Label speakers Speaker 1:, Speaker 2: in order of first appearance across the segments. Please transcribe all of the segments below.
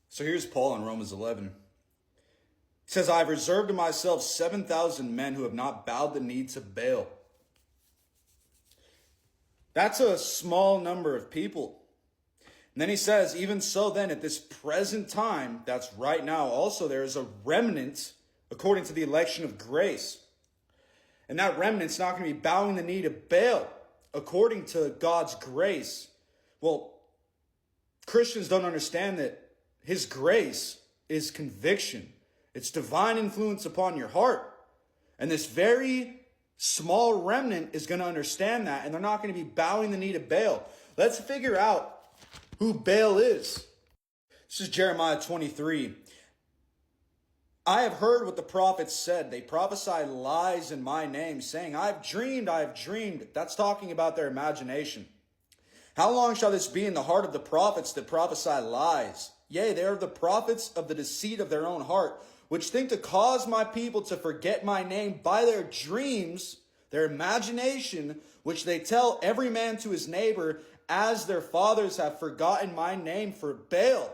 Speaker 1: So here's Paul in Romans 11. He says, I have reserved to myself 7,000 men who have not bowed the knee to Baal. That's a small number of people. And then he says, even so then at this present time, that's right now, also there is a remnant according to the election of grace. And that remnant's not going to be bowing the knee to Baal according to God's grace. Well, Christians don't understand that his grace is conviction. It's divine influence upon your heart. And this very small remnant is going to understand that, and they're not going to be bowing the knee to Baal. Let's figure out who Baal is. This is Jeremiah 23. I have heard what the prophets said. They prophesy lies in my name, saying, I have dreamed. That's talking about their imagination. How long shall this be in the heart of the prophets that prophesy lies? Yea, they are the prophets of the deceit of their own heart, which think to cause my people to forget my name by their dreams, their imagination, which they tell every man to his neighbor, as their fathers have forgotten my name for Baal.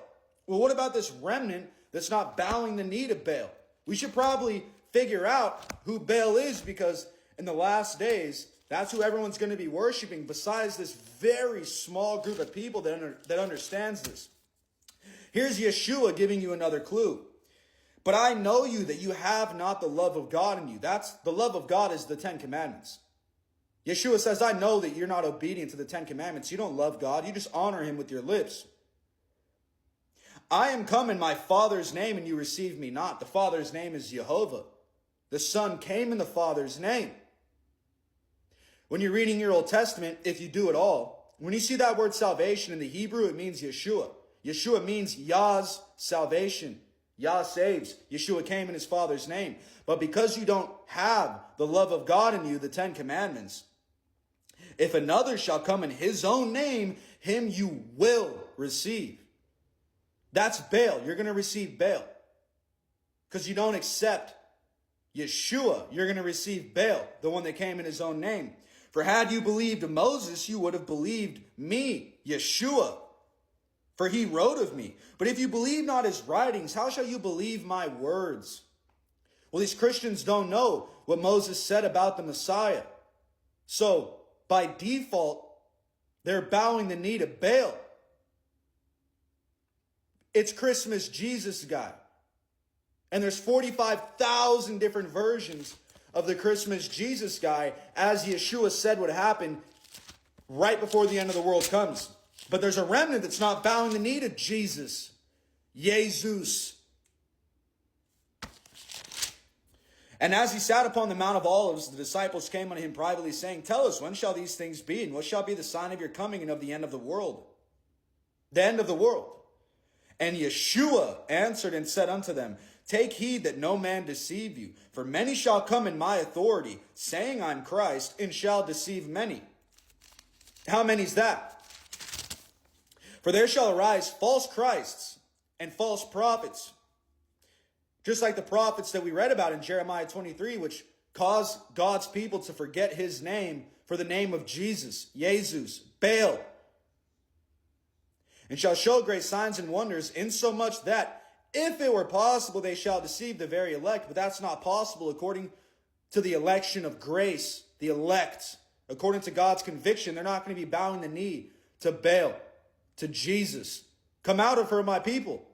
Speaker 1: Well, what about this remnant that's not bowing the knee to Baal? We should probably figure out who Baal is, because in the last days, that's who everyone's going to be worshiping, besides this very small group of people that understands this. Here's Yeshua giving you another clue. But I know you that you have not the love of God in you. The love of God is the 10 Commandments. Yeshua says, I know that you're not obedient to the 10 Commandments. You don't love God. You just honor him with your lips. I am come in my Father's name, and you receive me not. The Father's name is Jehovah. The Son came in the Father's name. When you're reading your Old Testament, if you do at all, when you see that word salvation in the Hebrew, it means Yeshua. Yeshua means Yah's salvation. Yah saves. Yeshua came in his Father's name. But because you don't have the love of God in you, the 10 Commandments, if another shall come in his own name, him you will receive. That's Baal. You're going to receive Baal. Because you don't accept Yeshua, you're going to receive Baal, the one that came in his own name. For had you believed Moses, you would have believed me, Yeshua, for he wrote of me. But if you believe not his writings, how shall you believe my words? Well, these Christians don't know what Moses said about the Messiah. So, by default, they're bowing the knee to Baal. It's Christmas Jesus guy. And there's 45,000 different versions of the Christmas Jesus guy, as Yeshua said would happen right before the end of the world comes. But there's a remnant that's not bowing the knee to Jesus. Jesus. And as he sat upon the Mount of Olives, the disciples came unto him privately, saying, Tell us, when shall these things be? And what shall be the sign of your coming and of the end of the world? The end of the world. And Yeshua answered and said unto them, Take heed that no man deceive you. For many shall come in my authority, saying, I'm Christ, and shall deceive many. How many's that? For there shall arise false Christs and false prophets. Just like the prophets that we read about in Jeremiah 23, which caused God's people to forget his name for the name of Jesus, Jesus, Baal. And shall show great signs and wonders, insomuch that, if it were possible, they shall deceive the very elect. But that's not possible according to the election of grace, the elect. According to God's conviction, they're not going to be bowing the knee to Baal, to Jesus. Come out of her, my people.